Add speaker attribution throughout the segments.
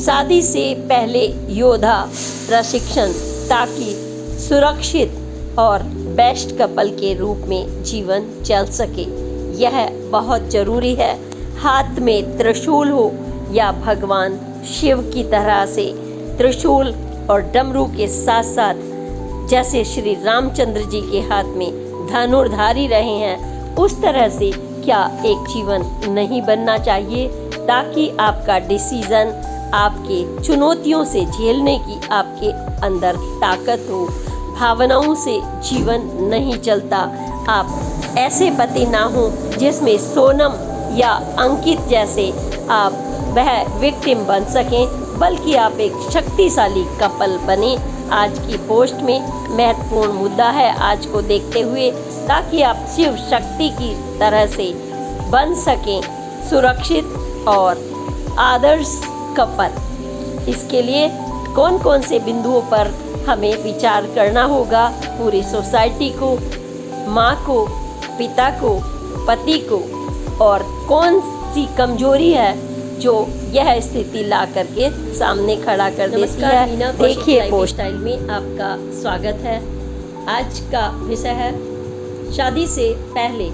Speaker 1: शादी से पहले योद्धा प्रशिक्षण, ताकि सुरक्षित और बेस्ट कपल के रूप में जीवन चल सके। यह बहुत जरूरी है। हाथ में त्रिशूल हो या भगवान शिव की तरह से त्रिशूल और डमरू के साथ साथ जैसे श्री रामचंद्र जी के हाथ में धनुर्धारी रहे हैं, उस तरह से क्या एक जीवन नहीं बनना चाहिए, ताकि आपका डिसीजन, आपके चुनौतियों से झेलने की आपके अंदर ताकत हो। भावनाओं से जीवन नहीं चलता। आप ऐसे पति ना हो जिसमें सोनम या अंकित जैसे आप वह विक्टिम बन सकें, बल्कि आप एक शक्तिशाली कपल बने। आज की पोस्ट में महत्वपूर्ण मुद्दा है आज को देखते हुए, ताकि आप शिव शक्ति की तरह से बन सकें सुरक्षित और आदर्श कपल। इसके लिए कौन कौन से बिंदुओं पर हमें विचार करना होगा? पूरी सोसाइटी को, माँ को, पिता को, पति को, और कौन सी कमजोरी है जो यह स्थिति ला करके सामने खड़ा कर देती है। देखिए पोस्ट स्टाइल में आपका स्वागत है। आज का विषय है शादी से पहले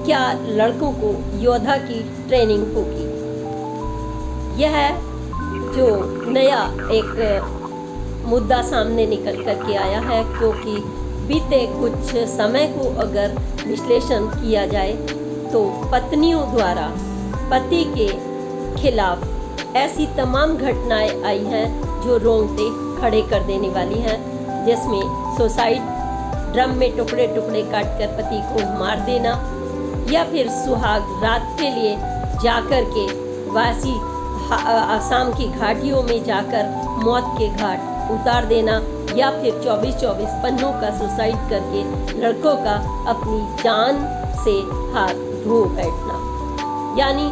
Speaker 1: क्या लड़कों को योद्धा की ट्रेनिंग होगी। यह जो नया एक मुद्दा सामने निकल करके आया है, क्योंकि बीते कुछ समय को अगर विश्लेषण किया जाए तो पत्नियों द्वारा पति के खिलाफ ऐसी तमाम घटनाएं आई हैं जो रोंगटे खड़े कर देने वाली हैं, जिसमें सुसाइड, ड्रम में टुकड़े टुकड़े काटकर पति को मार देना, या फिर सुहाग रात के लिए जाकर के वासी आसाम की घाटियों में जाकर मौत के घाट उतार देना, या फिर 24-24 पन्नों का सुसाइड करके लड़कों का अपनी जान से हाथ धो बैठना। यानी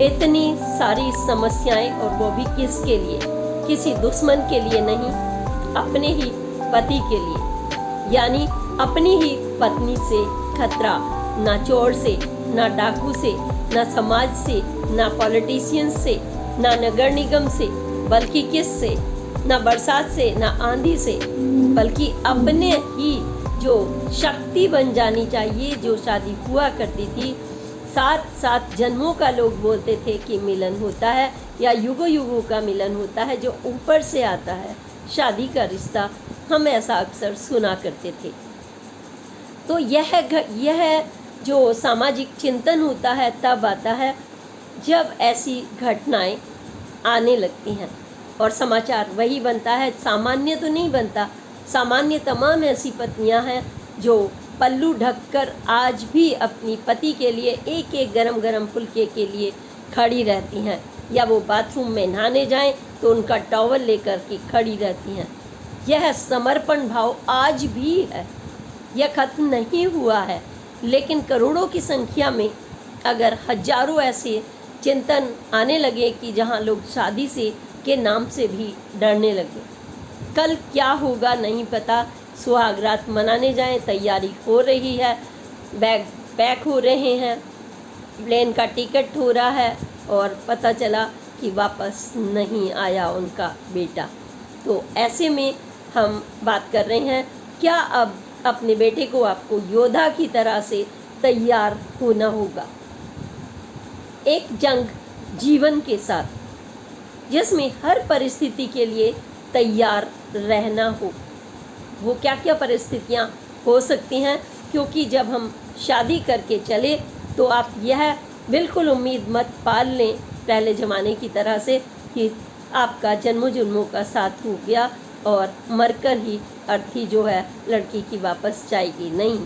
Speaker 1: इतनी सारी समस्याएं, और वो भी किसके लिए? किसी दुश्मन के लिए नहीं, अपने ही पति के लिए। यानी अपनी ही पत्नी से खतरा, ना चोर से, ना डाकू से, ना समाज से, ना पॉलिटिशियन से, ना नगर निगम से, बल्कि किस से? ना बरसात से, ना आंधी से, बल्कि अपने ही जो शक्ति बन जानी चाहिए, जो शादी हुआ करती थी। 7-7 जन्मों का लोग बोलते थे कि मिलन होता है, या युगों युगों का मिलन होता है जो ऊपर से आता है, शादी का रिश्ता। हम ऐसा अक्सर सुना करते थे। तो यह जो सामाजिक चिंतन होता है तब आता है जब ऐसी घटनाएं आने लगती हैं, और समाचार वही बनता है। सामान्य तो नहीं बनता। सामान्य तमाम ऐसी पत्नियां हैं जो पल्लू ढककर आज भी अपनी पति के लिए एक एक गरम गरम फुल्के के लिए खड़ी रहती हैं, या वो बाथरूम में नहाने जाएं तो उनका टॉवल लेकर के खड़ी रहती हैं। यह समर्पण भाव आज भी है, यह खत्म नहीं हुआ है। लेकिन करोड़ों की संख्या में अगर हजारों ऐसे चिंतन आने लगे कि जहां लोग शादी से के नाम से भी डरने लगे। कल क्या होगा नहीं पता। सुहाग रात मनाने जाएं, तैयारी हो रही है, बैग पैक हो रहे हैं, प्लेन का टिकट हो रहा है, और पता चला कि वापस नहीं आया उनका बेटा। तो ऐसे में हम बात कर रहे हैं, क्या अब अपने बेटे को आपको योद्धा की तरह से तैयार होना होगा एक जंग जीवन के साथ, जिसमें हर परिस्थिति के लिए तैयार रहना हो। वो क्या क्या परिस्थितियाँ हो सकती हैं, क्योंकि जब हम शादी करके चले तो आप यह बिल्कुल उम्मीद मत पाल लें पहले ज़माने की तरह से कि आपका जन्मों जन्मों का साथ हो गया और मरकर ही अर्थी जो है लड़की की वापस जाएगी। नहीं,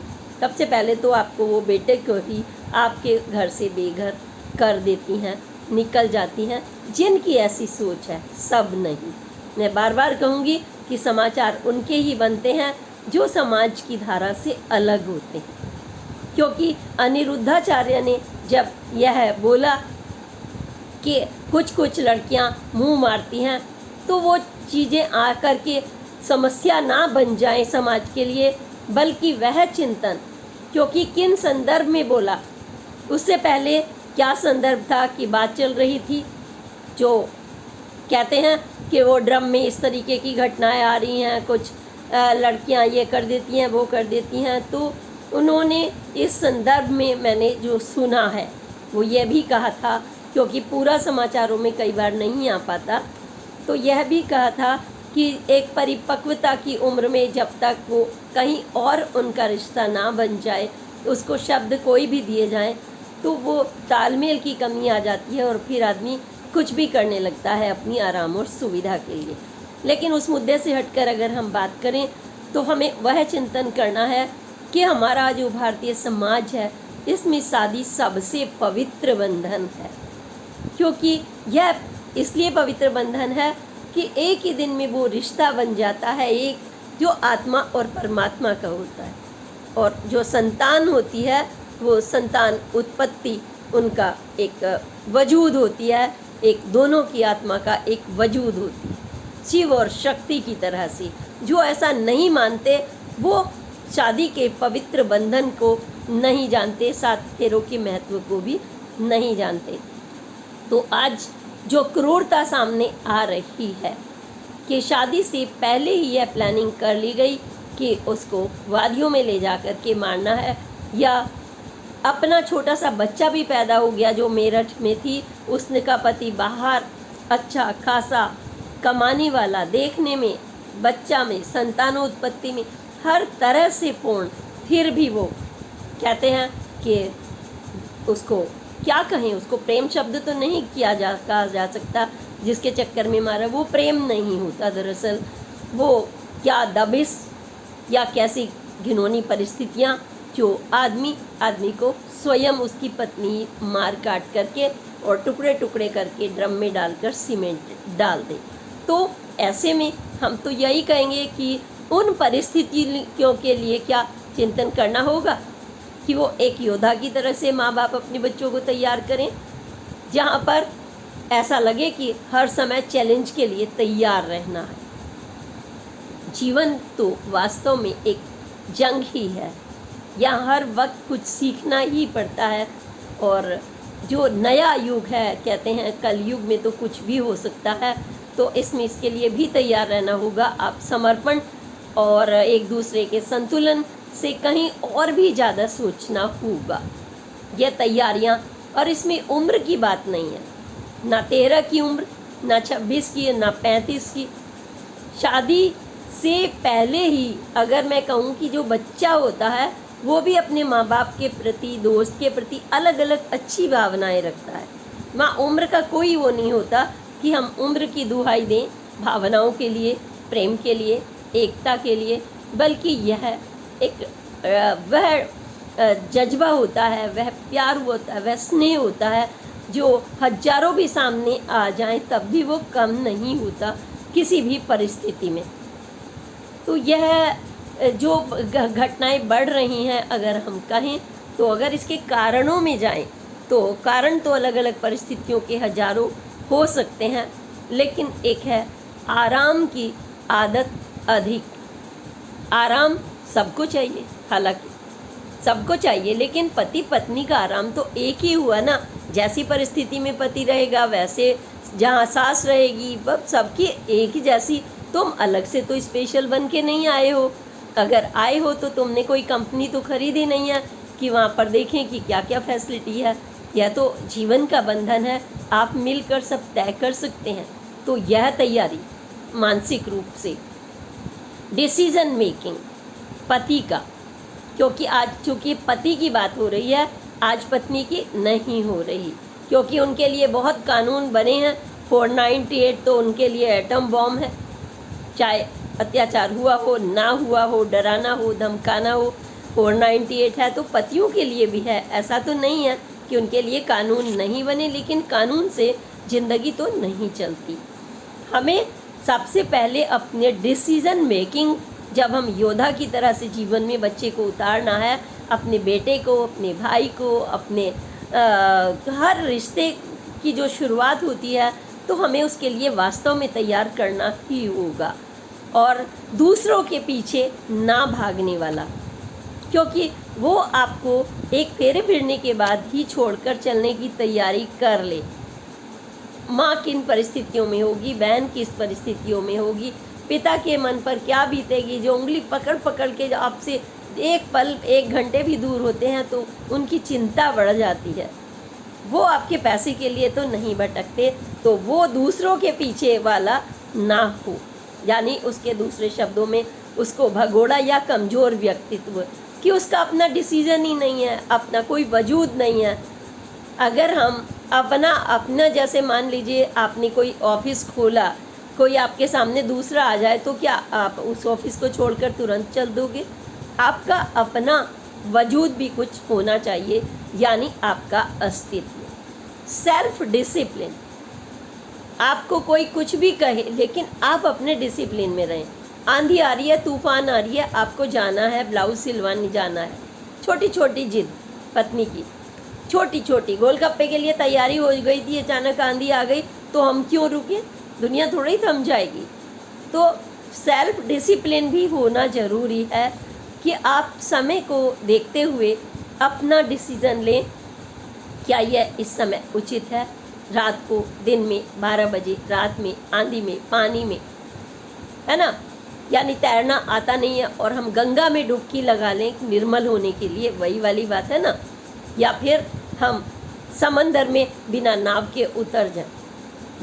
Speaker 1: सबसे पहले तो आपको वो बेटे को ही आपके घर से बेघर कर देती हैं, निकल जाती हैं। जिनकी ऐसी सोच है, सब नहीं। मैं बार बार कहूँगी कि समाचार उनके ही बनते हैं जो समाज की धारा से अलग होते हैं, क्योंकि अनिरुद्धाचार्य ने जब यह बोला कि कुछ लड़कियां मुंह मारती हैं, तो वो चीज़ें आकर के समस्या ना बन जाए समाज के लिए, बल्कि वह चिंतन, क्योंकि किन संदर्भ में बोला, उससे पहले क्या संदर्भ था कि बात चल रही थी जो कहते हैं कि वो ड्रम में इस तरीके की घटनाएं आ रही हैं, कुछ लड़कियां ये कर देती हैं, वो कर देती हैं। तो उन्होंने इस संदर्भ में मैंने जो सुना है वो ये भी कहा था, क्योंकि पूरा समाचारों में कई बार नहीं आ पाता, तो यह भी कहा था कि एक परिपक्वता की उम्र में जब तक वो कहीं और उनका रिश्ता ना बन जाए, उसको शब्द कोई भी दिए जाएं, तो वो तालमेल की कमी आ जाती है और फिर आदमी कुछ भी करने लगता है अपनी आराम और सुविधा के लिए। लेकिन उस मुद्दे से हटकर अगर हम बात करें तो हमें वह चिंतन करना है कि हमारा जो भारतीय समाज है इसमें शादी सबसे पवित्र बंधन है, क्योंकि यह इसलिए पवित्र बंधन है कि एक ही दिन में वो रिश्ता बन जाता है, एक जो आत्मा और परमात्मा का होता है, और जो संतान होती है वो संतान उत्पत्ति उनका एक वजूद होती है, एक दोनों की आत्मा का एक वजूद होती है, शिव और शक्ति की तरह से। जो ऐसा नहीं मानते वो शादी के पवित्र बंधन को नहीं जानते, सात फेरों के महत्व को भी नहीं जानते। तो आज जो क्रूरता सामने आ रही है कि शादी से पहले ही यह प्लानिंग कर ली गई कि उसको वादियों में ले जा कर के मारना है, या अपना छोटा सा बच्चा भी पैदा हो गया जो मेरठ में थी, उसने का पति बाहर अच्छा खासा कमाने वाला, देखने में बच्चा में संतानोत्पत्ति में हर तरह से पूर्ण, फिर भी वो कहते हैं कि उसको क्या कहें, उसको प्रेम शब्द तो नहीं कहा जा सकता जिसके चक्कर में मारा, वो प्रेम नहीं होता। दरअसल वो क्या दबिश या कैसी घिनौनी परिस्थितियाँ जो आदमी को स्वयं उसकी पत्नी मार काट करके और टुकड़े टुकड़े करके ड्रम में डालकर सीमेंट डाल दे। तो ऐसे में हम तो यही कहेंगे कि उन परिस्थितियों के लिए क्या चिंतन करना होगा कि वो एक योद्धा की तरह से माँ बाप अपने बच्चों को तैयार करें, जहाँ पर ऐसा लगे कि हर समय चैलेंज के लिए तैयार रहना है। जीवन तो वास्तव में एक जंग ही है, यहाँ हर वक्त कुछ सीखना ही पड़ता है। और जो नया युग है, कहते हैं कलयुग में तो कुछ भी हो सकता है, तो इसमें इसके लिए भी तैयार रहना होगा। आप समर्पण और एक दूसरे के संतुलन से कहीं और भी ज़्यादा सोचना होगा। यह तैयारियां, और इसमें उम्र की बात नहीं है, ना 13 की उम्र, ना 26 की, ना 35 की। शादी से पहले ही अगर मैं कहूँ कि जो बच्चा होता है वो भी अपने माँ बाप के प्रति, दोस्त के प्रति अलग अलग अच्छी भावनाएं रखता है। माँ उम्र का कोई वो नहीं होता कि हम उम्र की दुहाई दें भावनाओं के लिए, प्रेम के लिए, एकता के लिए, बल्कि यह एक वह जज्बा होता है, वह प्यार होता है, वह स्नेह होता है जो हजारों भी सामने आ जाएं तब भी वो कम नहीं होता किसी भी परिस्थिति में। तो यह जो घटनाएं बढ़ रही हैं, अगर हम कहें तो अगर इसके कारणों में जाएं तो कारण तो अलग अलग परिस्थितियों के हजारों हो सकते हैं, लेकिन एक है आराम की आदत अधिक। आराम सबको चाहिए, हालांकि सबको चाहिए, लेकिन पति पत्नी का आराम तो एक ही हुआ ना। जैसी परिस्थिति में पति रहेगा वैसे जहाँ सास रहेगी, वह सबकी एक ही जैसी। तुम अलग से तो स्पेशल बन के नहीं आए हो, अगर आए हो तो तुमने कोई कंपनी तो खरीदी नहीं है कि वहाँ पर देखें कि क्या क्या फैसिलिटी है। यह तो जीवन का बंधन है, आप मिलकर सब तय कर सकते हैं। तो यह तैयारी मानसिक रूप से, डिसीजन मेकिंग पति का, क्योंकि आज चूँकि पति की बात हो रही है, आज पत्नी की नहीं हो रही, क्योंकि उनके लिए बहुत कानून बने हैं। 498 तो उनके लिए एटम बॉम्ब है, चाहे अत्याचार हुआ हो, ना हुआ हो, डराना हो, धमकाना हो, 498 है। तो पतियों के लिए भी है, ऐसा तो नहीं है कि उनके लिए कानून नहीं बने, लेकिन कानून से ज़िंदगी तो नहीं चलती। हमें सबसे पहले अपने डिसीज़न मेकिंग, जब हम योद्धा की तरह से जीवन में बच्चे को उतारना है, अपने बेटे को, अपने भाई को, अपने हर रिश्ते की जो शुरुआत होती है, तो हमें उसके लिए वास्तव में तैयार करना ही होगा। और दूसरों के पीछे ना भागने वाला, क्योंकि वो आपको एक फेरे फिरने के बाद ही छोड़कर चलने की तैयारी कर ले। माँ किन परिस्थितियों में होगी, बहन किस परिस्थितियों में होगी, पिता के मन पर क्या बीतेगी, जो उंगली पकड़ पकड़ के जो आपसे एक पल एक घंटे भी दूर होते हैं तो उनकी चिंता बढ़ जाती है। वो आपके पैसे के लिए तो नहीं भटकते, तो वो दूसरों के पीछे वाला ना हो, यानी उसके दूसरे शब्दों में उसको भगोड़ा या कमज़ोर व्यक्तित्व कि उसका अपना डिसीज़न ही नहीं है, अपना कोई वजूद नहीं है। अगर हम अपना जैसे मान लीजिए आपने कोई ऑफिस खोला, कोई आपके सामने दूसरा आ जाए तो क्या आप उस ऑफिस को छोड़कर तुरंत चल दोगे? आपका अपना वजूद भी कुछ होना चाहिए, यानी आपका अस्तित्व। सेल्फ डिसिप्लिन, आपको कोई कुछ भी कहे लेकिन आप अपने डिसिप्लिन में रहें। आंधी आ रही है, तूफान आ रही है, आपको जाना है, ब्लाउज सिलवाने जाना है। छोटी छोटी जिद पत्नी की, छोटी छोटी गोलगप्पे के लिए तैयारी हो गई थी, अचानक आंधी आ गई तो हम क्यों रुके? दुनिया थोड़ी ही थम जाएगी। तो सेल्फ डिसिप्लिन भी होना ज़रूरी है कि आप समय को देखते हुए अपना डिसीज़न लें, क्या यह इस समय उचित है, रात को, दिन में, 12 बजे, रात में, आंधी में, पानी में, है ना? यानी तैरना आता नहीं है और हम गंगा में डुबकी लगा लें निर्मल होने के लिए, वही वाली बात है ना? या फिर हम समंदर में बिना नाव के उतर जाएं,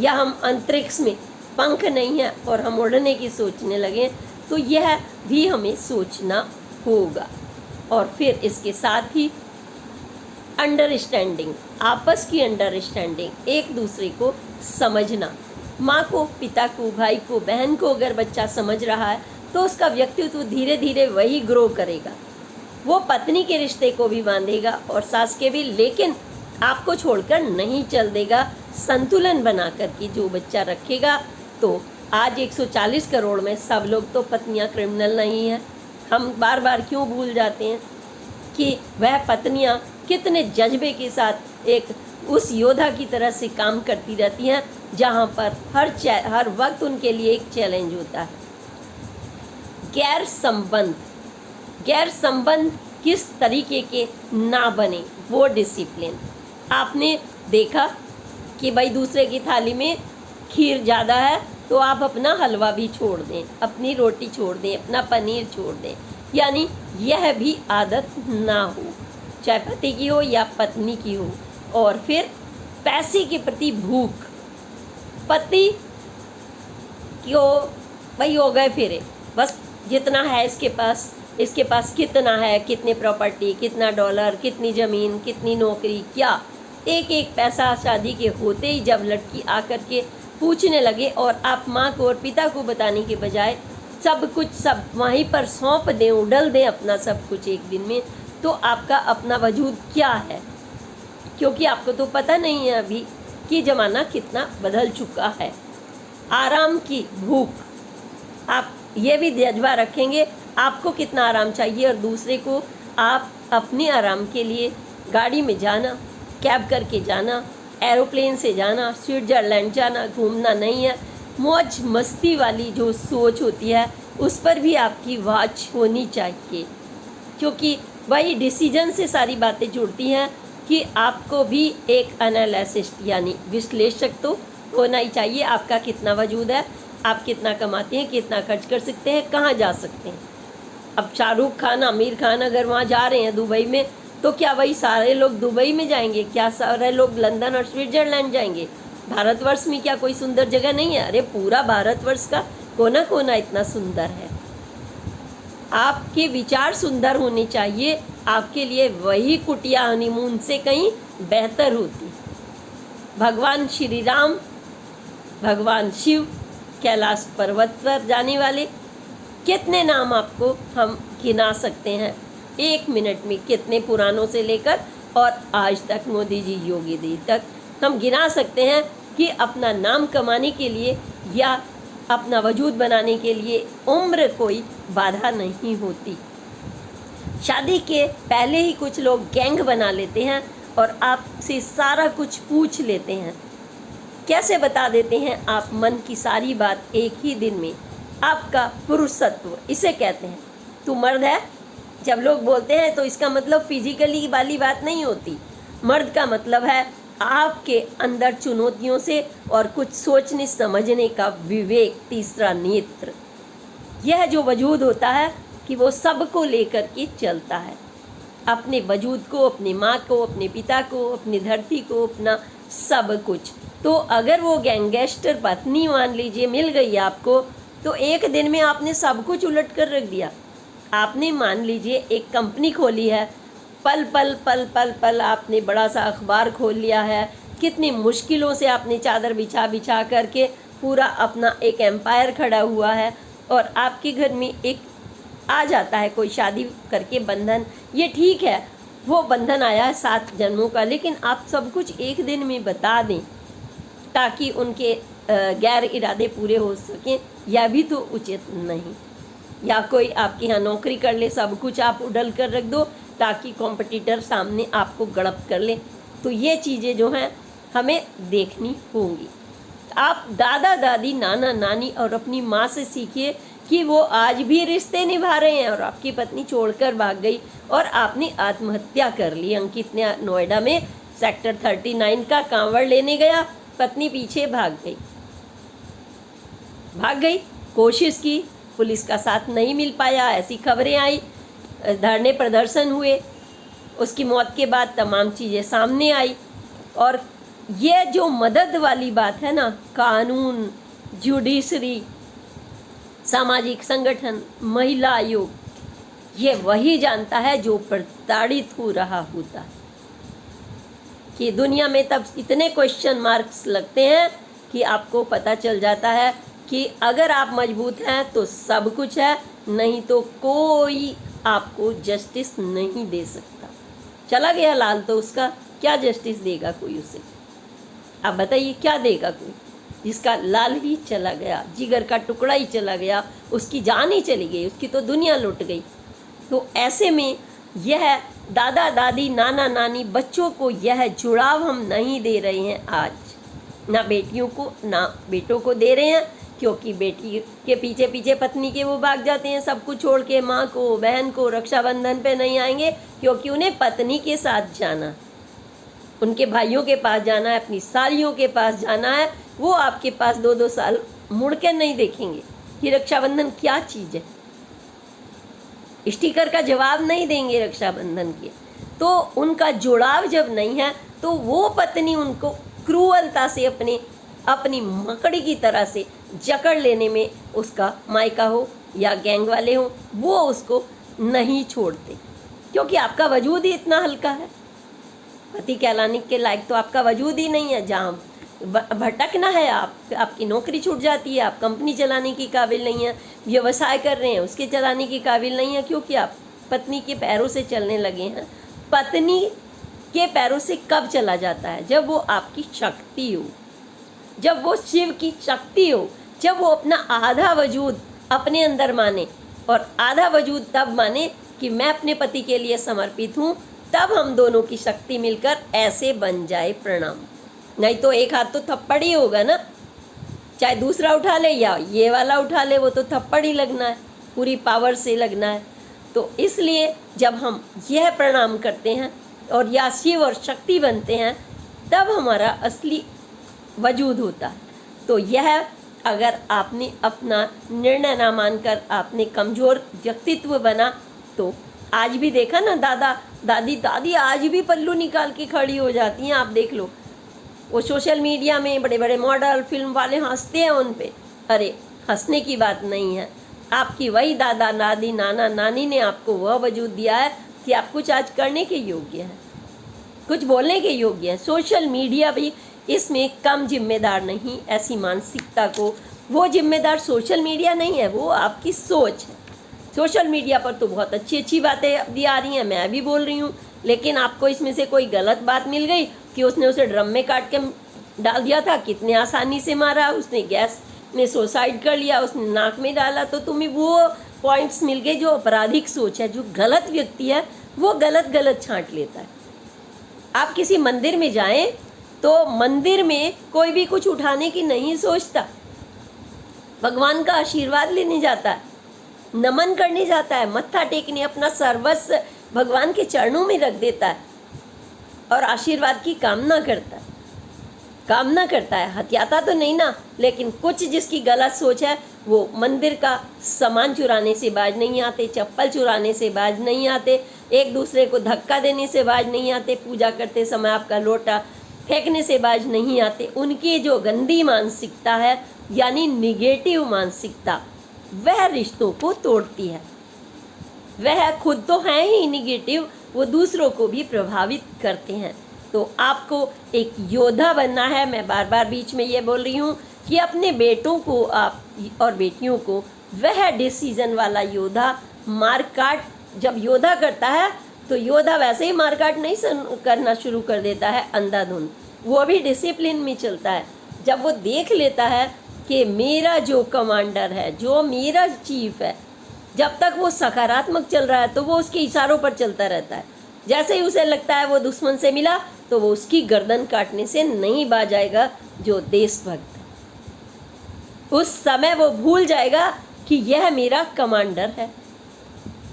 Speaker 1: या हम अंतरिक्ष में पंख नहीं है और हम उड़ने की सोचने लगें, तो यह भी हमें सोचना होगा। और फिर इसके साथ ही अंडरस्टैंडिंग, आपस की अंडरस्टैंडिंग, एक दूसरे को समझना। माँ को, पिता को, भाई को, बहन को अगर बच्चा समझ रहा है तो उसका व्यक्तित्व धीरे धीरे वही ग्रो करेगा। वो पत्नी के रिश्ते को भी बांधेगा और सास के भी, लेकिन आपको छोड़कर नहीं चल देगा। संतुलन बना कर के जो बच्चा रखेगा, तो आज 140 करोड़ में सब लोग तो पत्नियां क्रिमिनल नहीं हैं। हम बार बार क्यों भूल जाते हैं कि वह पत्नियां कितने जज्बे के साथ एक उस योद्धा की तरह से काम करती रहती हैं, जहां पर हर वक्त उनके लिए एक चैलेंज होता है। गैर संबंध किस तरीके के ना बने, वो डिसिप्लिन। आपने देखा कि भाई दूसरे की थाली में खीर ज़्यादा है तो आप अपना हलवा भी छोड़ दें, अपनी रोटी छोड़ दें, अपना पनीर छोड़ दें, यानी यह भी आदत ना हो, चाहे पति की हो या पत्नी की हो। और फिर पैसे के प्रति भूख, पति क्यों भाई हो गए फिरे, बस जितना है इसके पास कितना है, कितने प्रॉपर्टी, कितना डॉलर, कितनी ज़मीन, कितनी नौकरी, क्या एक एक पैसा शादी के होते ही जब लड़की आकर के पूछने लगे और आप माँ को और पिता को बताने के बजाय सब वहीं पर सौंप दें, उड़ल दें अपना सब कुछ एक दिन में, तो आपका अपना वजूद क्या है? क्योंकि आपको तो पता नहीं है अभी कि ज़माना कितना बदल चुका है। आराम की भूख, आप ये भी जज्बा रखेंगे आपको कितना आराम चाहिए, और दूसरे को आप अपने आराम के लिए गाड़ी में जाना, कैब करके जाना, एरोप्लेन से जाना, स्विट्ज़रलैंड जाना, घूमना नहीं है। मौज मस्ती वाली जो सोच होती है उस पर भी आपकी वाच होनी चाहिए, क्योंकि वही डिसीजन से सारी बातें जुड़ती हैं कि आपको भी एक एनालिसिस्ट यानी विश्लेषक तो होना ही चाहिए। आपका कितना वजूद है, आप कितना कमाते हैं, कितना खर्च कर सकते हैं, कहाँ जा सकते हैं। अब शाहरुख खान, आमिर खान अगर वहाँ जा रहे हैं दुबई में, तो क्या वही सारे लोग दुबई में जाएंगे? क्या सारे लोग लंदन और स्विट्ज़रलैंड जाएंगे? भारतवर्ष में क्या कोई सुंदर जगह नहीं है? अरे पूरा भारतवर्ष का कोना कोना इतना सुंदर है। आपके विचार सुंदर होने चाहिए, आपके लिए वही कुटिया हनीमून से कहीं बेहतर होती। भगवान श्री राम, भगवान शिव, कैलाश पर्वत पर जाने वाले, कितने नाम आपको हम गिना सकते हैं एक मिनट में, कितने पुराणों से लेकर और आज तक मोदी जी, योगी जी तक हम गिना सकते हैं कि अपना नाम कमाने के लिए या अपना वजूद बनाने के लिए उम्र कोई बाधा नहीं होती। शादी के पहले ही कुछ लोग गैंग बना लेते हैं और आपसे सारा कुछ पूछ लेते हैं, कैसे बता देते हैं आप मन की सारी बात एक ही दिन में। आपका पुरुषत्व इसे कहते हैं। तू मर्द है जब लोग बोलते हैं तो इसका मतलब फिजिकली वाली बात नहीं होती। मर्द का मतलब है आपके अंदर चुनौतियों से और कुछ सोचने समझने का विवेक, तीसरा नेत्र, यह जो वजूद होता है कि वो सबको लेकर के चलता है, अपने वजूद को, अपनी माँ को, अपने पिता को, अपनी धरती को, अपना सब कुछ। तो अगर वो गैंगस्टर पत्नी मान लीजिए मिल गई आपको, तो एक दिन में आपने सब कुछ उलट कर रख दिया। आपने मान लीजिए एक कंपनी खोली है, पल पल पल पल पल आपने बड़ा सा अखबार खोल लिया है, कितनी मुश्किलों से आपने चादर बिछा बिछा करके पूरा अपना एक एम्पायर खड़ा हुआ है, और आपके घर में एक आ जाता है कोई शादी करके बंधन, ये ठीक है, वो बंधन आया है 7 जन्मों का, लेकिन आप सब कुछ एक दिन में बता दें ताकि उनके गैर इरादे पूरे हो सकें, यह भी तो उचित नहीं। या कोई आपके यहाँ नौकरी कर ले, सब कुछ आप उड़ल कर रख दो ताकि कॉम्पिटिटर सामने आपको गड़प कर ले, तो ये चीज़ें जो हैं हमें देखनी होंगी। आप दादा दादी, नाना नानी और अपनी माँ से सीखिए कि वो आज भी रिश्ते निभा रहे हैं, और आपकी पत्नी छोड़कर भाग गई और आपने आत्महत्या कर ली। अंकित ने नोएडा में सेक्टर 39 का कांवड़ लेने गया, पत्नी पीछे भाग गई, कोशिश की, पुलिस का साथ नहीं मिल पाया, ऐसी खबरें आई, धरने प्रदर्शन हुए, उसकी मौत के बाद तमाम चीज़ें सामने आई। और ये जो मदद वाली बात है ना, कानून, जुडिशरी, सामाजिक संगठन, महिला आयोग, ये वही जानता है जो प्रताड़ित हो रहा होता है। कि दुनिया में तब इतने क्वेश्चन मार्क्स लगते हैं कि आपको पता चल जाता है कि अगर आप मजबूत हैं तो सब कुछ है, नहीं तो कोई आपको जस्टिस नहीं दे सकता। चला गया लाल तो उसका क्या जस्टिस देगा कोई उसे? आप बताइए क्या देगा कोई? जिसका लाल ही चला गया, जिगर का टुकड़ा ही चला गया, उसकी जान ही चली गई, उसकी तो दुनिया लुट गई। तो ऐसे में यह दादा दादी, नाना नानी, बच्चों को यह जुड़ाव हम नहीं दे रहे हैं आज, ना बेटियों को ना बेटों को दे रहे हैं, क्योंकि बेटी के पीछे पीछे पत्नी के वो भाग जाते हैं, सब कुछ छोड़ के, माँ को, बहन को, रक्षाबंधन पे नहीं आएंगे क्योंकि उन्हें पत्नी के साथ जाना, उनके भाइयों के पास जाना है, अपनी सालियों के पास जाना है। वो आपके पास 2-2 साल मुड़ के नहीं देखेंगे कि रक्षाबंधन क्या चीज़ है, स्टिकर का जवाब नहीं देंगे रक्षाबंधन के। तो उनका जुड़ाव जब नहीं है तो वो पत्नी उनको क्रूरता से अपनी मकड़ी की तरह से जकड़ लेने में, उसका मायका हो या गैंग वाले हो, वो उसको नहीं छोड़ते, क्योंकि आपका वजूद ही इतना हल्का है। पति कहलाने के लायक तो आपका वजूद ही नहीं है। जहाँ भटकना है आपकी नौकरी छूट जाती है, आप कंपनी चलाने की काबिल नहीं है, व्यवसाय कर रहे हैं उसके चलाने की काबिल नहीं है, क्योंकि आप पत्नी के पैरों से चलने लगे हैं। पत्नी के पैरों से कब चला जाता है? जब वो आपकी शक्ति हो, जब वो शिव की शक्ति हो, जब वो अपना आधा वजूद अपने अंदर माने, और आधा वजूद तब माने कि मैं अपने पति के लिए समर्पित हूँ, तब हम दोनों की शक्ति मिलकर ऐसे बन जाए प्रणाम। नहीं तो एक हाथ तो थप्पड़ ही होगा ना, चाहे दूसरा उठा ले या ये वाला उठा ले, वो तो थप्पड़ ही लगना है, पूरी पावर से लगना है। तो इसलिए जब हम यह प्रणाम करते हैं और या शिव और शक्ति बनते हैं, तब हमारा असली वजूद होता है। तो यह अगर आपने अपना निर्णय ना मानकर आपने कमज़ोर व्यक्तित्व बना, तो आज भी देखा ना, दादी आज भी पल्लू निकाल के खड़ी हो जाती हैं। आप देख लो, वो सोशल मीडिया में बड़े बड़े मॉडल, फिल्म वाले हंसते हैं उन पे। अरे हंसने की बात नहीं है, आपकी वही दादा दादी, नाना नानी ने आपको वह वजूद दिया है कि आप कुछ आज करने के योग्य हैं, कुछ बोलने के योग्य हैं। सोशल मीडिया भी इसमें कम जिम्मेदार नहीं। ऐसी मानसिकता को, वो जिम्मेदार सोशल मीडिया नहीं है, वो आपकी सोच है। सोशल मीडिया पर तो बहुत अच्छी अच्छी बातें भी आ रही हैं, मैं भी बोल रही हूँ, लेकिन आपको इसमें से कोई गलत बात मिल गई कि उसने उसे ड्रम में काट के डाल दिया था, कितने आसानी से मारा, उसने गैस में सुसाइड कर लिया, उसने नाक में डाला, तो तुम्हें वो पॉइंट्स मिल गए। जो आपराधिक सोच है, जो गलत व्यक्ति है, वो गलत छांट लेता है। आप किसी मंदिर में जाएं तो मंदिर में कोई भी कुछ उठाने की नहीं सोचता, भगवान का आशीर्वाद लेने जाता है, नमन करने जाता है, मत्था टेकने, अपना सर्वस्व भगवान के चरणों में रख देता है। और आशीर्वाद की कामना करता है, हत्याता तो नहीं ना, लेकिन कुछ जिसकी गलत सोच है वो मंदिर का सामान चुराने से बाज नहीं आते, चप्पल चुराने से बाज नहीं आते, एक दूसरे को धक्का देने से बाज नहीं आते, पूजा करते समय आपका लोटा फेंकने से बाज नहीं आते। उनकी जो गंदी मानसिकता है यानी निगेटिव मानसिकता, वह रिश्तों को तोड़ती है। वह खुद तो हैं ही निगेटिव, वो दूसरों को भी प्रभावित करते हैं। तो आपको एक योद्धा बनना है। मैं बार बार बीच में ये बोल रही हूँ कि अपने बेटों को आप और बेटियों को वह डिसीजन वाला योद्धा, मारकाट जब योद्धा करता है तो योद्धा वैसे ही मारकाट नहीं करना शुरू कर देता है अंधाधुंध, वो भी डिसिप्लिन में चलता है। जब वो देख लेता है कि मेरा जो कमांडर है, जो मेरा चीफ है, जब तक वो सकारात्मक चल रहा है तो वो उसके इशारों पर चलता रहता है। जैसे ही उसे लगता है वो दुश्मन से मिला तो वो उसकी गर्दन काटने से नहीं बाज आएगा। जो देशभक्त है उस समय वो भूल जाएगा कि यह मेरा कमांडर है।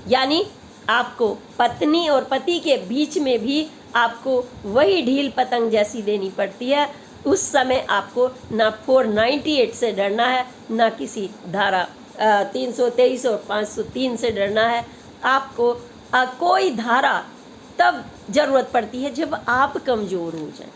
Speaker 1: यानी आपको पत्नी और पति के बीच में भी आपको वही ढील पतंग जैसी देनी पड़ती है। उस समय आपको ना 498 से डरना है, ना किसी धारा 323 और 503 से डरना है। आपको कोई धारा तब ज़रूरत पड़ती है जब आप कमज़ोर हो जाए।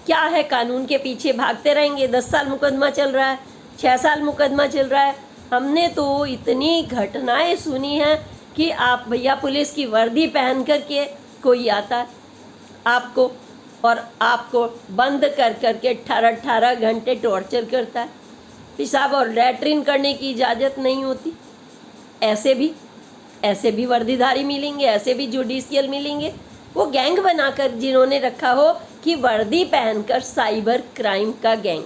Speaker 1: क्या है, कानून के पीछे भागते रहेंगे। 10 साल मुकदमा चल रहा है, 6 साल मुकदमा चल रहा है। हमने तो इतनी घटनाएं सुनी हैं कि आप भैया पुलिस की वर्दी पहन करके कोई आता है आपको और आपको बंद कर करके 18 घंटे टॉर्चर करता है। पेशाब और लैट्रिन करने की इजाज़त नहीं होती। ऐसे भी वर्दीधारी मिलेंगे, ऐसे भी जुडिशियल मिलेंगे। वो गैंग बनाकर जिन्होंने रखा हो कि वर्दी पहनकर साइबर क्राइम का गैंग,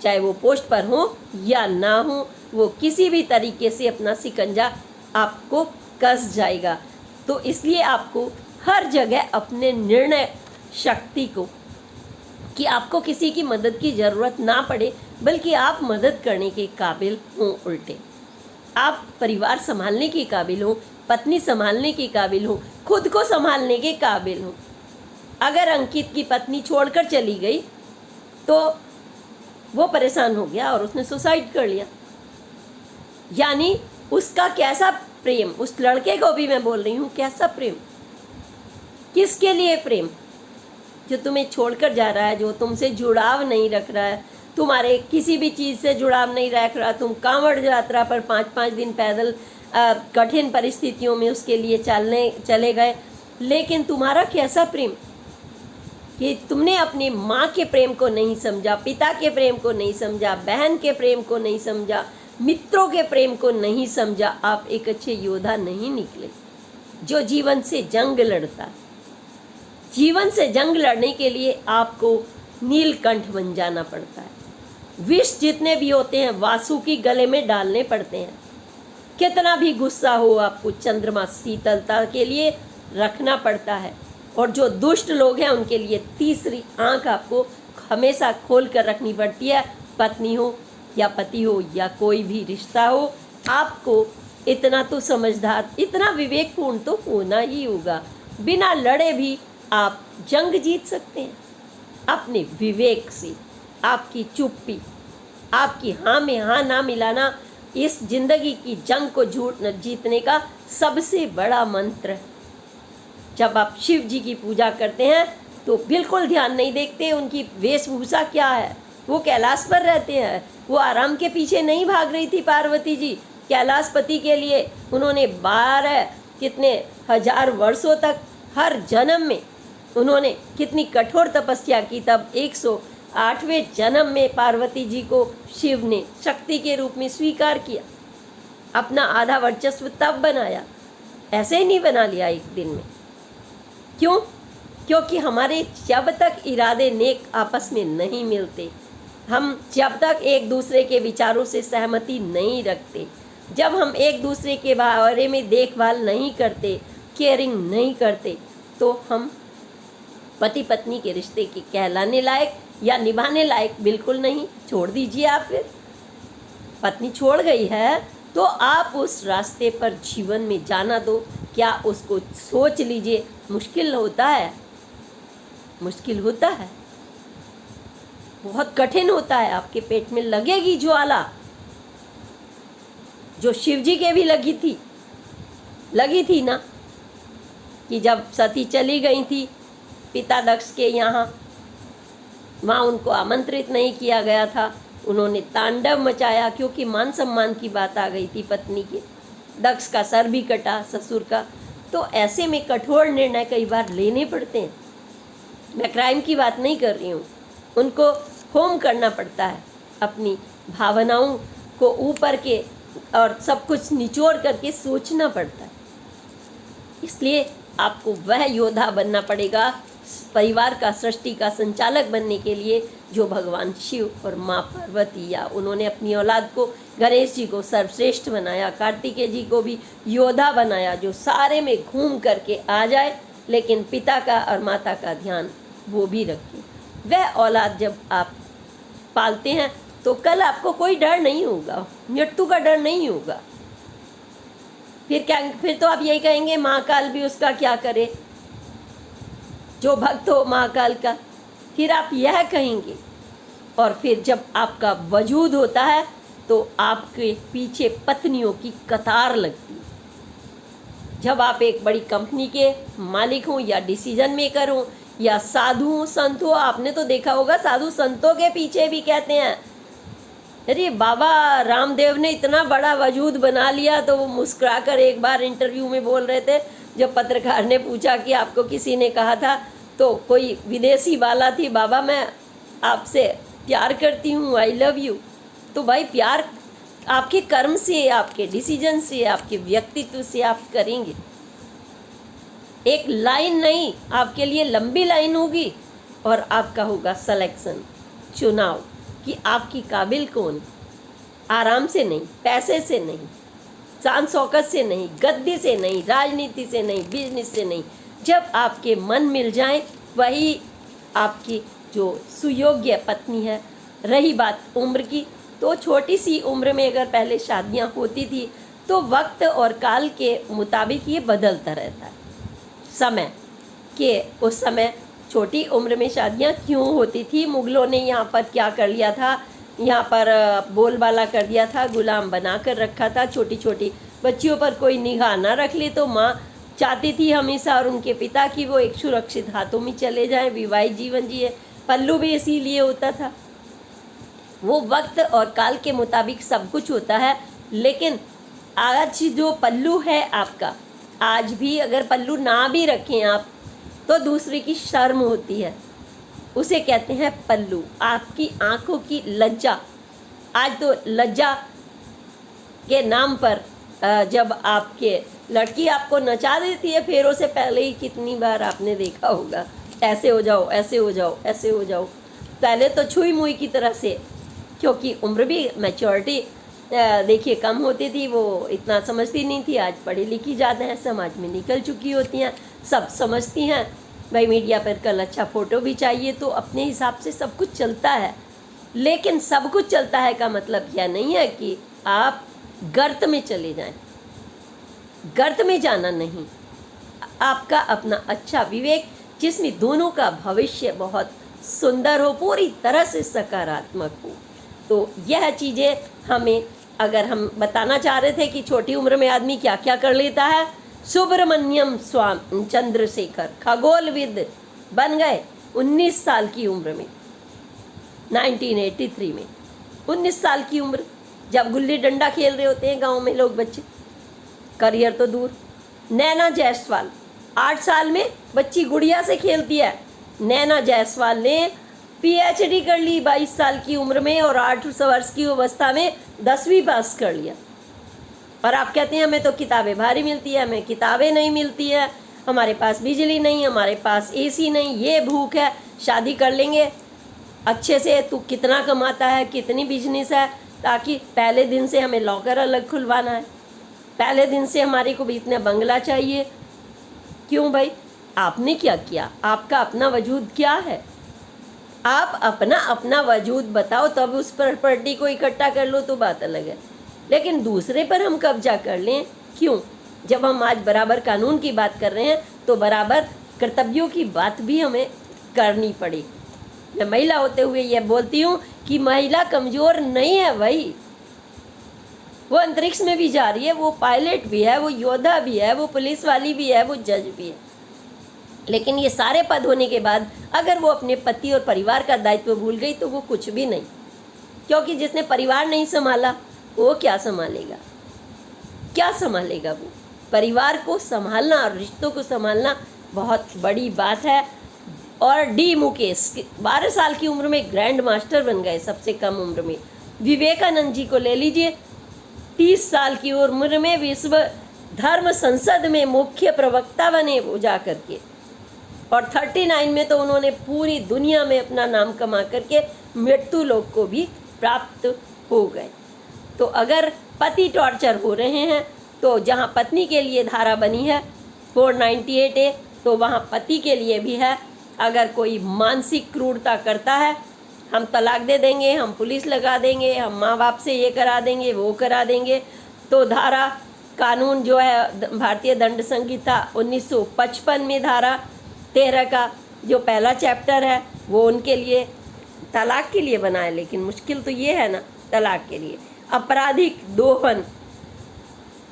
Speaker 1: चाहे वो पोस्ट पर हो या ना हो, वो किसी भी तरीके से अपना शिकंजा आपको कस जाएगा। तो इसलिए आपको हर जगह अपने निर्णय शक्ति को, कि आपको किसी की मदद की ज़रूरत ना पड़े बल्कि आप मदद करने के काबिल हों। उल्टे आप परिवार संभालने के काबिल हो, पत्नी संभालने के काबिल हो, खुद को संभालने के काबिल हो। अगर अंकित की पत्नी छोड़कर चली गई तो वो परेशान हो गया और उसने सुसाइड कर लिया। यानी उसका कैसा प्रेम, उस लड़के को भी मैं बोल रही हूँ, कैसा प्रेम, किसके लिए प्रेम? जो तुम्हें छोड़कर जा रहा है, जो तुमसे जुड़ाव नहीं रख रहा है, तुम्हारे किसी भी चीज़ से जुड़ाव नहीं रख रहा। तुम कांवड़ यात्रा पर 5-5 दिन पैदल कठिन परिस्थितियों में उसके लिए चले गए, लेकिन तुम्हारा कैसा प्रेम कि तुमने अपनी माँ के प्रेम को नहीं समझा, पिता के प्रेम को नहीं समझा, बहन के प्रेम को नहीं समझा, मित्रों के प्रेम को नहीं समझा। आप एक अच्छे योद्धा नहीं निकले जो जीवन से जंग लड़ता। जीवन से जंग लड़ने के लिए आपको नीलकंठ बन जाना पड़ता है। विष जितने भी होते हैं वासुकी गले में डालने पड़ते हैं। कितना भी गुस्सा हो आपको चंद्रमा शीतलता के लिए रखना पड़ता है। और जो दुष्ट लोग हैं उनके लिए तीसरी आंख आपको हमेशा खोल कर रखनी पड़ती है। पत्नी हो या पति हो या कोई भी रिश्ता हो, आपको इतना तो समझदार, इतना विवेकपूर्ण तो होना ही होगा। बिना लड़े भी आप जंग जीत सकते हैं अपने विवेक से। आपकी चुप्पी, आपकी हाँ में हाँ ना मिलाना इस जिंदगी की जंग को जीतने का सबसे बड़ा मंत्र है। जब आप शिव जी की पूजा करते हैं तो बिल्कुल ध्यान नहीं देखते उनकी वेशभूषा क्या है। वो कैलाश पर रहते हैं, वो आराम के पीछे नहीं भाग रही थी पार्वती जी कैलाशपति के लिए। उन्होंने 12 कितने हजार वर्षों तक हर जन्म में उन्होंने कितनी कठोर तपस्या की, तब 108वें जन्म में पार्वती जी को शिव ने शक्ति के रूप में स्वीकार किया, अपना आधा वर्चस्व तब बनाया। ऐसे ही नहीं बना लिया एक दिन में। क्यों? क्योंकि हमारे जब तक इरादे नेक आपस में नहीं मिलते, हम जब तक एक दूसरे के विचारों से सहमति नहीं रखते, जब हम एक दूसरे के बारे में देखभाल नहीं करते, केयरिंग नहीं करते, तो हम पति पत्नी के रिश्ते के कहलाने लायक या निभाने लायक बिल्कुल नहीं। छोड़ दीजिए आप। फिर पत्नी छोड़ गई है तो आप उस रास्ते पर जीवन में जाना दो। क्या उसको सोच लीजिए, मुश्किल होता है, मुश्किल होता है, बहुत कठिन होता है। आपके पेट में लगेगी ज्वाला, जो शिव जी के भी लगी थी ना, कि जब सती चली गई थी पिता दक्ष के यहाँ, वहाँ उनको आमंत्रित नहीं किया गया था, उन्होंने तांडव मचाया क्योंकि मान सम्मान की बात आ गई थी पत्नी के। दक्ष का सर भी कटा, ससुर का। तो ऐसे में कठोर निर्णय कई बार लेने पड़ते हैं। मैं क्राइम की बात नहीं कर रही हूँ, उनको होम करना पड़ता है, अपनी भावनाओं को ऊपर के और सब कुछ निचोड़ करके सोचना पड़ता है। इसलिए आपको वह योद्धा बनना पड़ेगा परिवार का, सृष्टि का संचालक बनने के लिए, जो भगवान शिव और माँ पार्वती, या उन्होंने अपनी औलाद को, गणेश जी को सर्वश्रेष्ठ बनाया, कार्तिकेय जी को भी योद्धा बनाया, जो सारे में घूम करके आ जाए लेकिन पिता का और माता का ध्यान वो भी रखे। वह औलाद जब आप पालते हैं तो कल आपको कोई डर नहीं होगा, मृत्यु का डर नहीं होगा। फिर तो आप यही कहेंगे महाकाल भी उसका क्या करे, जो भक्त हो महाकाल का, फिर आप यह कहेंगे। और फिर जब आपका वजूद होता है तो आपके पीछे पत्नियों की कतार लगती है। जब आप एक बड़ी कंपनी के मालिक हों या डिसीजन मेकर हों या साधु संत हो, आपने तो देखा होगा साधु संतों के पीछे भी कहते हैं, अरे बाबा रामदेव ने इतना बड़ा वजूद बना लिया। तो वो मुस्कुराकर एक बार इंटरव्यू में बोल रहे थे, जब पत्रकार ने पूछा कि आपको किसी ने कहा था, तो कोई विदेशी वाला थी, बाबा मैं आपसे प्यार करती हूँ, आई लव यू। तो भाई प्यार आपके कर्म से, आपके डिसीजन से, आपके व्यक्तित्व से आप करेंगे। एक लाइन नहीं, आपके लिए लंबी लाइन होगी और आपका होगा सिलेक्शन, चुनाव, कि आपकी काबिल कौन। आराम से नहीं, पैसे से नहीं, शान शौकत से नहीं, गद्दी से नहीं, राजनीति से नहीं, बिजनेस से नहीं। जब आपके मन मिल जाए वही आपकी जो सुयोग्य पत्नी है। रही बात उम्र की, तो छोटी सी उम्र में अगर पहले शादियां होती थी तो वक्त और काल के मुताबिक ये बदलता रहता है। समय के उस समय छोटी उम्र में शादियां क्यों होती थी, मुगलों ने यहाँ पर क्या कर लिया था, यहाँ पर बोलबाला कर दिया था, गुलाम बना कर रखा था। छोटी छोटी बच्चियों पर कोई निगाह ना रख ले तो माँ चाहती थी हमेशा और उनके पिता की वो एक सुरक्षित हाथों में चले जाएं, विवाहित जीवन जिए। पल्लू भी इसीलिए होता था। वो वक्त और काल के मुताबिक सब कुछ होता है। लेकिन आज जो पल्लू है आपका, आज भी अगर पल्लू ना भी रखें आप तो दूसरे की शर्म होती है, उसे कहते हैं पल्लू। आपकी आंखों की लज्जा, आज तो लज्जा के नाम पर जब आपके लड़की आपको नचा देती है फेरों से पहले ही, कितनी बार आपने देखा होगा, ऐसे हो जाओ, ऐसे हो जाओ, ऐसे हो जाओ। पहले तो छुई मुई की तरह से, क्योंकि उम्र भी, मैच्योरिटी देखिए कम होती थी, वो इतना समझती नहीं थी। आज पढ़ी लिखी ज़्यादा है, समाज में निकल चुकी होती हैं, सब समझती हैं। भाई मीडिया पर कल अच्छा फ़ोटो भी चाहिए, तो अपने हिसाब से सब कुछ चलता है। लेकिन सब कुछ चलता है का मतलब यह नहीं है कि आप गर्त में चले जाएं। गर्त में जाना नहीं, आपका अपना अच्छा विवेक, जिसमें दोनों का भविष्य बहुत सुंदर हो, पूरी तरह से सकारात्मक हो। तो यह चीज़ें हमें, अगर हम बताना चाह रहे थे कि छोटी उम्र में आदमी क्या क्या कर लेता है। सुब्रमण्यम स्वामी चंद्रशेखर खगोलविद बन गए 19 साल की उम्र में, 1983 में। 19 साल की उम्र, जब गुल्ली डंडा खेल रहे होते हैं गांव में लोग बच्चे, करियर तो दूर। नैना जायसवाल 8 साल में बच्ची गुड़िया से खेलती है। नैना जायसवाल ने पीएचडी कर ली 22 साल की उम्र में, और 8 वर्ष की अवस्था में 10वीं पास कर लिया। और आप कहते हैं हमें तो किताबें भारी मिलती है, हमें किताबें नहीं मिलती है, हमारे पास बिजली नहीं, हमारे पास एसी नहीं, ये भूख है। शादी कर लेंगे अच्छे से, तू कितना कमाता है, कितनी बिजनेस है, ताकि पहले दिन से हमें लॉकर अलग खुलवाना है, पहले दिन से हमारे को भी इतना बंगला चाहिए। क्यों भाई, आपने क्या किया, आपका अपना वजूद क्या है? आप अपना अपना वजूद बताओ, तब उस प्रॉपर्टी को इकट्ठा कर लो तो बात अलग है। लेकिन दूसरे पर हम कब्जा कर लें, क्यों? जब हम आज बराबर कानून की बात कर रहे हैं तो बराबर कर्तव्यों की बात भी हमें करनी पड़े। मैं महिला होते हुए यह बोलती हूँ कि महिला कमज़ोर नहीं है भाई, वो अंतरिक्ष में भी जा रही है, वो पायलट भी है, वो योद्धा भी है, वो पुलिस वाली भी है, वो जज भी है। लेकिन ये सारे पद होने के बाद अगर वो अपने पति और परिवार का दायित्व भूल गई तो वो कुछ भी नहीं, क्योंकि जिसने परिवार नहीं संभाला वो क्या संभालेगा, क्या संभालेगा। वो परिवार को संभालना और रिश्तों को संभालना बहुत बड़ी बात है। और डी मुकेश 12 साल की उम्र में ग्रैंड मास्टर बन गए, सबसे कम उम्र में। विवेकानंद जी को ले लीजिए, 30 साल की उम्र में विश्व धर्म संसद में मुख्य प्रवक्ता बने वो जा करके, और 39 में तो उन्होंने पूरी दुनिया में अपना नाम कमा करके मृत्यु लोक को भी प्राप्त हो गए। तो अगर पति टॉर्चर हो रहे हैं तो जहाँ पत्नी के लिए धारा बनी है 498A, तो वहाँ पति के लिए भी है। अगर कोई मानसिक क्रूरता करता है, हम तलाक दे देंगे, हम पुलिस लगा देंगे, हम माँ बाप से ये करा देंगे, वो करा देंगे, तो धारा कानून जो है भारतीय दंड संहिता 1955 में धारा 13 का जो पहला चैप्टर है वो उनके लिए तलाक के लिए बना है। लेकिन मुश्किल तो ये है ना तलाक के लिए।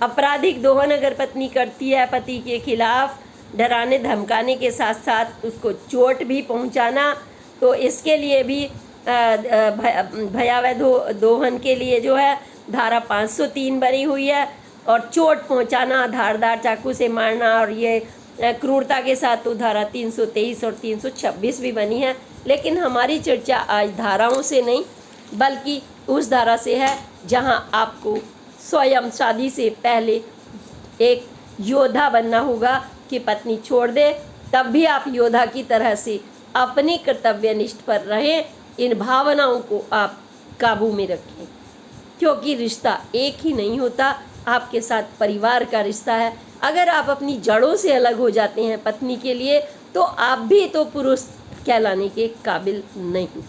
Speaker 1: आपराधिक दोहन अगर पत्नी करती है पति के खिलाफ, डराने धमकाने के साथ साथ उसको चोट भी पहुंचाना, तो इसके लिए भी भयावह दोहन के लिए जो है धारा 503 बनी हुई है। और चोट पहुंचाना, धारदार चाकू से मारना और ये क्रूरता के साथ तो धारा 323 और 326 भी बनी है। लेकिन हमारी चर्चा आज धाराओं से नहीं बल्कि उस धारा से है जहां आपको स्वयं शादी से पहले एक योद्धा बनना होगा कि पत्नी छोड़ दे, तब भी आप योद्धा की तरह से अपनी कर्तव्यनिष्ठ पर रहें। इन भावनाओं को आप काबू में रखें, क्योंकि रिश्ता एक ही नहीं होता, आपके साथ परिवार का रिश्ता है। अगर आप अपनी जड़ों से अलग हो जाते हैं पत्नी के लिए, तो आप भी तो पुरुष कहलाने के काबिल नहीं।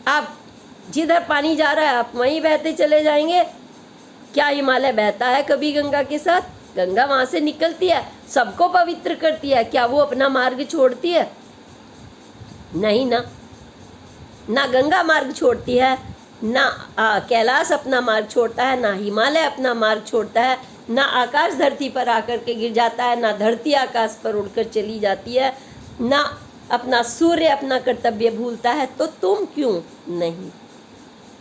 Speaker 1: आप जिधर पानी जा रहा है आप वहीं बहते चले जाएंगे। क्या हिमालय बहता है कभी गंगा के साथ? गंगा वहाँ से निकलती है, सबको पवित्र करती है। क्या वो अपना मार्ग छोड़ती है? नहीं ना। ना गंगा मार्ग छोड़ती है, ना कैलाश अपना मार्ग छोड़ता है, ना हिमालय अपना मार्ग छोड़ता है, ना आकाश धरती पर आकर के गिर जाता है, ना धरती आकाश पर उड़कर चली जाती है, ना अपना सूर्य अपना कर्तव्य भूलता है। तो तुम क्यों नहीं?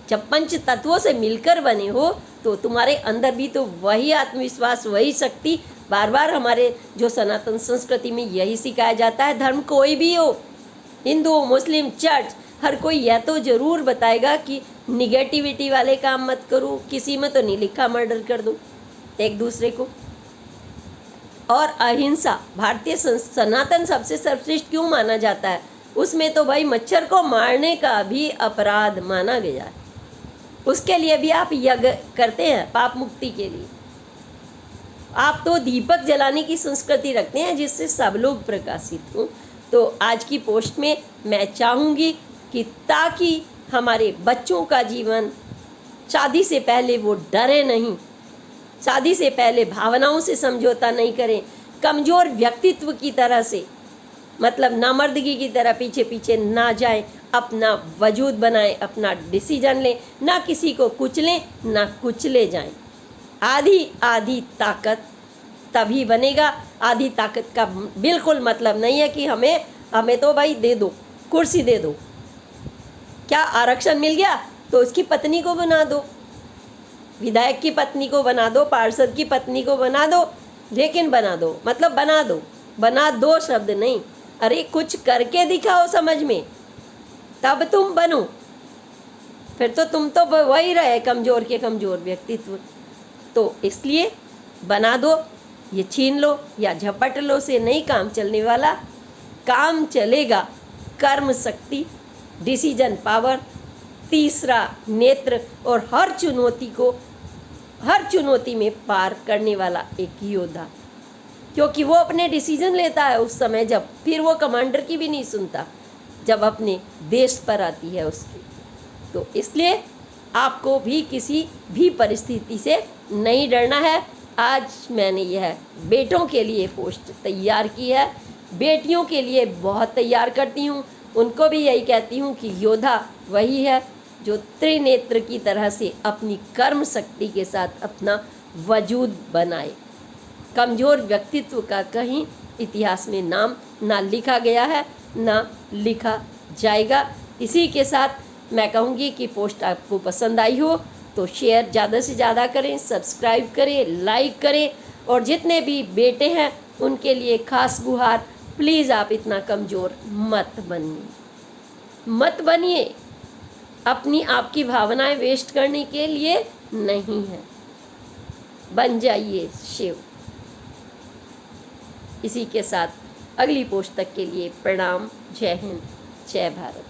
Speaker 1: जब पंच तत्वों से मिलकर बने हो तो तुम्हारे अंदर भी तो वही आत्मविश्वास, वही शक्ति। बार बार हमारे जो सनातन संस्कृति में यही सिखाया जाता है, धर्म कोई भी हो, हिंदू मुस्लिम चर्च, हर कोई यह तो जरूर बताएगा कि निगेटिविटी वाले काम मत करो। किसी में तो नहीं लिखा मर्डर कर दो एक दूसरे को। और अहिंसा भारतीय सनातन सबसे सर्वश्रेष्ठ क्यों माना जाता है? उसमें तो भाई मच्छर को मारने का भी अपराध माना गया है। उसके लिए भी आप यज्ञ करते हैं पाप मुक्ति के लिए। आप तो दीपक जलाने की संस्कृति रखते हैं जिससे सब लोग प्रकाशित हों। तो आज की पोस्ट में मैं चाहूँगी कि ताकि हमारे बच्चों का जीवन शादी से पहले वो डरे नहीं, शादी से पहले भावनाओं से समझौता नहीं करें, कमज़ोर व्यक्तित्व की तरह से, मतलब नामर्दगी की तरह पीछे पीछे ना जाएं, अपना वजूद बनाएं, अपना डिसीजन लें, ना किसी को कुचलें ना कुचले जाएं। आधी ताकत तभी बनेगा। आधी ताकत का बिल्कुल मतलब नहीं है कि हमें तो भाई दे दो, कुर्सी दे दो। क्या आरक्षण मिल गया तो उसकी पत्नी को बना दो, विधायक की पत्नी को बना दो, पार्षद की पत्नी को बना दो, लेकिन बना दो मतलब बना दो शब्द नहीं। अरे कुछ करके दिखाओ समझ में, तब तुम बनो। फिर तो तुम तो वही रहे कमज़ोर के कमज़ोर व्यक्तित्व। तो इसलिए बना दो, ये छीन लो या झपट लो से नहीं काम चलने वाला। काम चलेगा कर्म शक्ति, डिसीजन पावर, तीसरा नेत्र, और हर चुनौती में पार करने वाला एक योद्धा, क्योंकि वो अपने डिसीजन लेता है उस समय जब, फिर वो कमांडर की भी नहीं सुनता जब अपने देश पर आती है उसकी। तो इसलिए आपको भी किसी भी परिस्थिति से नहीं डरना है। आज मैंने यह बेटों के लिए पोस्ट तैयार की है बेटियों के लिए बहुत तैयार करती हूँ। उनको भी यही कहती हूँ कि योद्धा वही है जो त्रिनेत्र की तरह से अपनी कर्म शक्ति के साथ अपना वजूद बनाए। कमज़ोर व्यक्तित्व का कहीं इतिहास में नाम ना लिखा गया है, ना लिखा जाएगा। इसी के साथ मैं कहूँगी कि पोस्ट आपको पसंद आई हो तो शेयर ज़्यादा से ज़्यादा करें, सब्सक्राइब करें, लाइक करें, और जितने भी बेटे हैं उनके लिए खास गुहार, प्लीज़ आप इतना कमज़ोर मत बनिए। अपनी आपकी भावनाएं वेस्ट करने के लिए नहीं है, बन जाइए शिव। इसी के साथ अगली पोस्ट तक के लिए प्रणाम। जय हिंद, जय भारत।